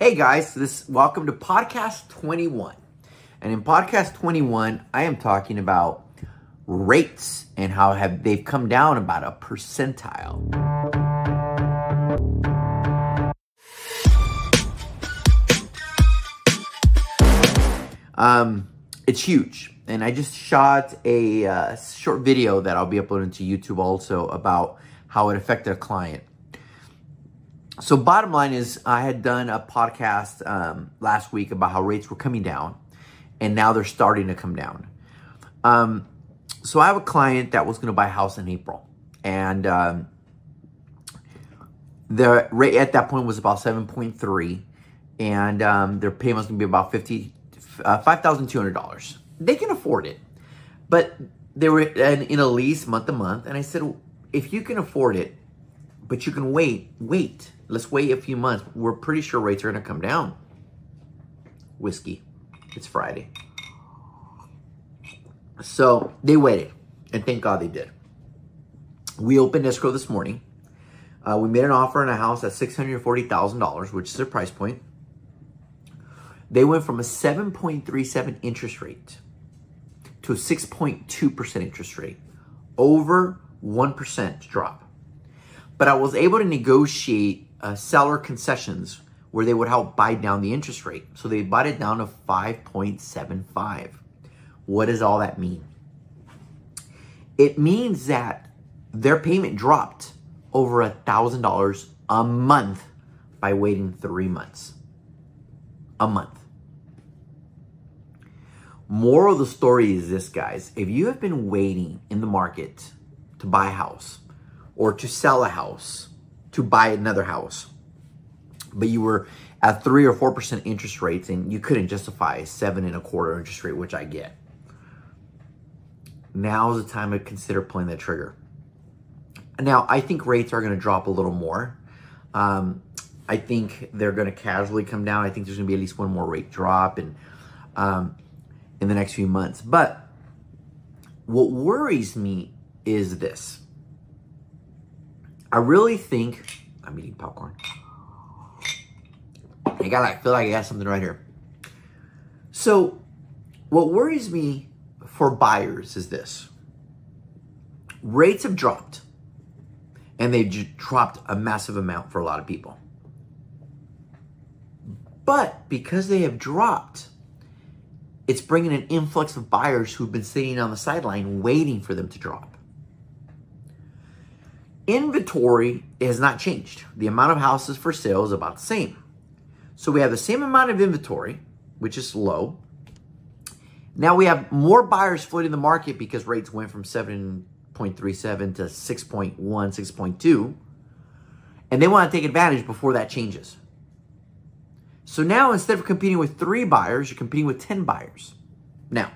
Hey guys, welcome to podcast 21. And in podcast 21, I am talking about rates and how they've come down about a percentile. It's huge. And I just shot a short video that I'll be uploading to YouTube also about how it affected a client. So bottom line is I had done a podcast last week about how rates were coming down and now they're starting to come down. So I have a client that was going to buy a house in April and the rate at that point was about 7.3 and their payment was going to be about $5,200. They can afford it, but they were in a lease month to month. And I said, if you can afford it, but you can wait. Let's wait a few months. We're pretty sure rates are going to come down. Whiskey. It's Friday. So they waited. And thank God they did. We opened escrow this morning. We made an offer on a house at $640,000, which is their price point. They went from a 7.37 interest rate to a 6.2% interest rate. Over 1% drop. But I was able to negotiate seller concessions where they would help buy down the interest rate. So they bought it down to 5.75. What does all that mean? It means that their payment dropped over $1,000 a month by waiting 3 months. A month. Moral of the story is this, guys. If you have been waiting in the market to buy a house, or to sell a house, to buy another house, but you were at 3 or 4% interest rates and you couldn't justify a 7.25% interest rate, which I get. Now's the time to consider pulling that trigger. Now, I think rates are going to drop a little more. I think they're going to casually come down. I think there's going to be at least one more rate drop in the next few months. But what worries me is this. I really think, I'm eating popcorn. I feel like I got something right here. So what worries me for buyers is this. Rates have dropped and they've dropped a massive amount for a lot of people. But because they have dropped, it's bringing an influx of buyers who've been sitting on the sideline waiting for them to drop. Inventory has not changed. The amount of houses for sale is about the same. So we have the same amount of inventory, which is low. Now we have more buyers flooding the market because rates went from 7.37 to 6.1, 6.2. And they want to take advantage before that changes. So now instead of competing with 3 buyers, you're competing with 10 buyers. Now,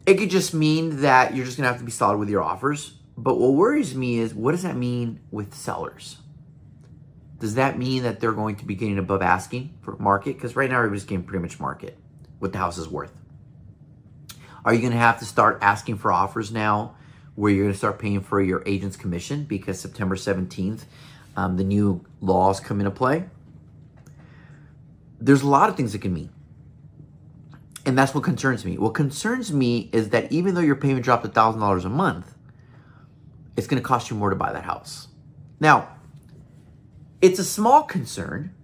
it could just mean that you're just going to have to be solid with your offers. But what worries me is, what does that mean with sellers? Does that mean that they're going to be getting above asking for market? Because right now everybody's getting pretty much market, what the house is worth. Are you going to have to start asking for offers now where you're going to start paying for your agent's commission because September 17th, the new laws come into play? There's a lot of things it can mean. And that's what concerns me. What concerns me is that even though your payment dropped $1,000 a month, it's going to cost you more to buy that house. Now, it's a small concern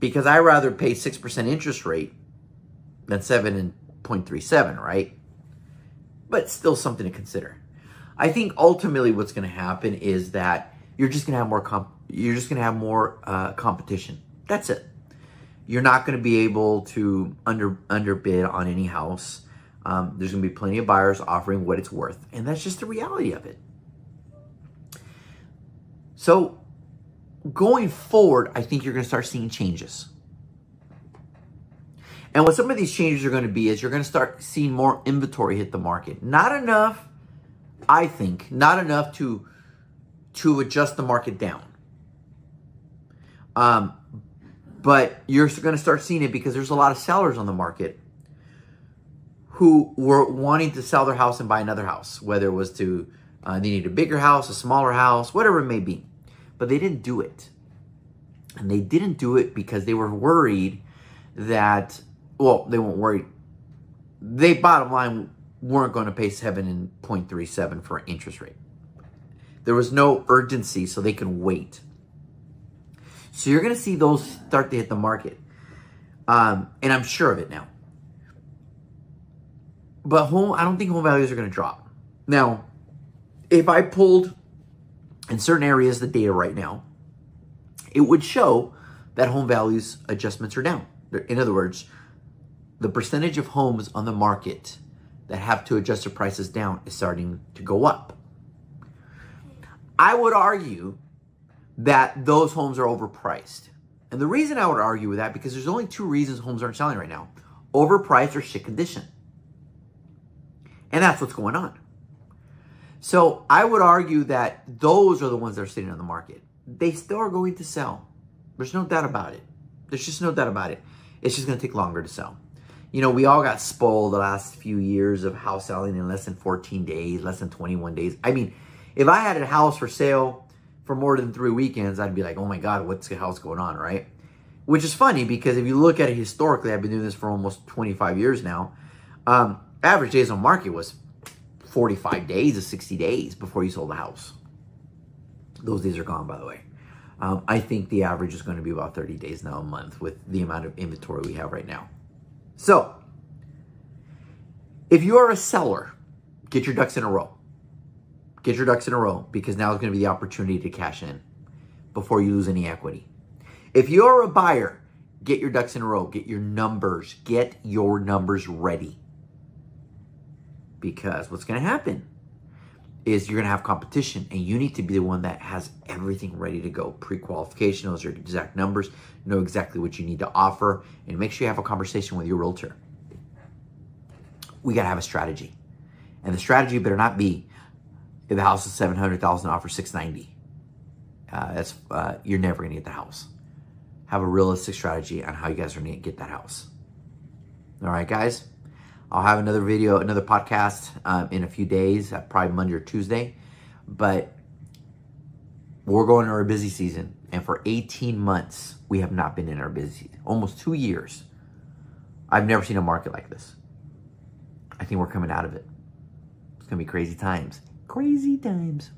because I rather pay 6% interest rate than 7.37, right? But still something to consider. I think ultimately what's going to happen is that you're just going to have more competition. That's it. You're not going to be able to underbid on any house. There's going to be plenty of buyers offering what it's worth. And that's just the reality of it. So going forward, I think you're going to start seeing changes. And what some of these changes are going to be is you're going to start seeing more inventory hit the market. Not enough, I think, not enough to adjust the market down. But you're going to start seeing it because there's a lot of sellers on the market who were wanting to sell their house and buy another house, whether it was to they needed a bigger house, a smaller house, whatever it may be. But they didn't do it. And they didn't do it because they were worried that, well, they weren't worried. They, bottom line, weren't going to pay 7.37 for an interest rate. There was no urgency, so they could wait. So you're going to see those start to hit the market. And I'm sure of it now. But I don't think home values are going to drop. Now, if I pulled in certain areas the data right now, it would show that home values adjustments are down. In other words, the percentage of homes on the market that have to adjust their prices down is starting to go up. I would argue that those homes are overpriced. And the reason I would argue with that, because there's only two reasons homes aren't selling right now: overpriced or shit condition. And that's what's going on. So I would argue that those are the ones that are sitting on the market. They still are going to sell. There's no doubt about it. There's just no doubt about it. It's just going to take longer to sell. You know, we all got spoiled the last few years of house selling in less than 14 days, less than 21 days. I mean, if I had a house for sale for more than 3 weekends, I'd be like, oh my God, what's the hell's going on, right? Which is funny, because if you look at it historically, I've been doing this for almost 25 years now. Average days on market was 45 days to 60 days before you sold a house. Those days are gone, by the way. I think the average is going to be about 30 days now, a month, with the amount of inventory we have right now. So, if you are a seller, get your ducks in a row. Get your ducks in a row, because now is going to be the opportunity to cash in before you lose any equity. If you're a buyer, get your ducks in a row. Get your numbers. Get your numbers ready. Because what's going to happen is you're going to have competition, and you need to be the one that has everything ready to go. Pre-qualification, those are exact numbers, know exactly what you need to offer, and make sure you have a conversation with your realtor. We got to have a strategy. And the strategy better not be, if the house is $700,000, offer $690,000. You're never going to get the house. Have a realistic strategy on how you guys are going to get that house. All right, guys? I'll have another video, another podcast in a few days, probably Monday or Tuesday. But we're going into our busy season. And for 18 months, we have not been in our busy season. Almost 2 years. I've never seen a market like this. I think we're coming out of it. It's going to be crazy times. Crazy times.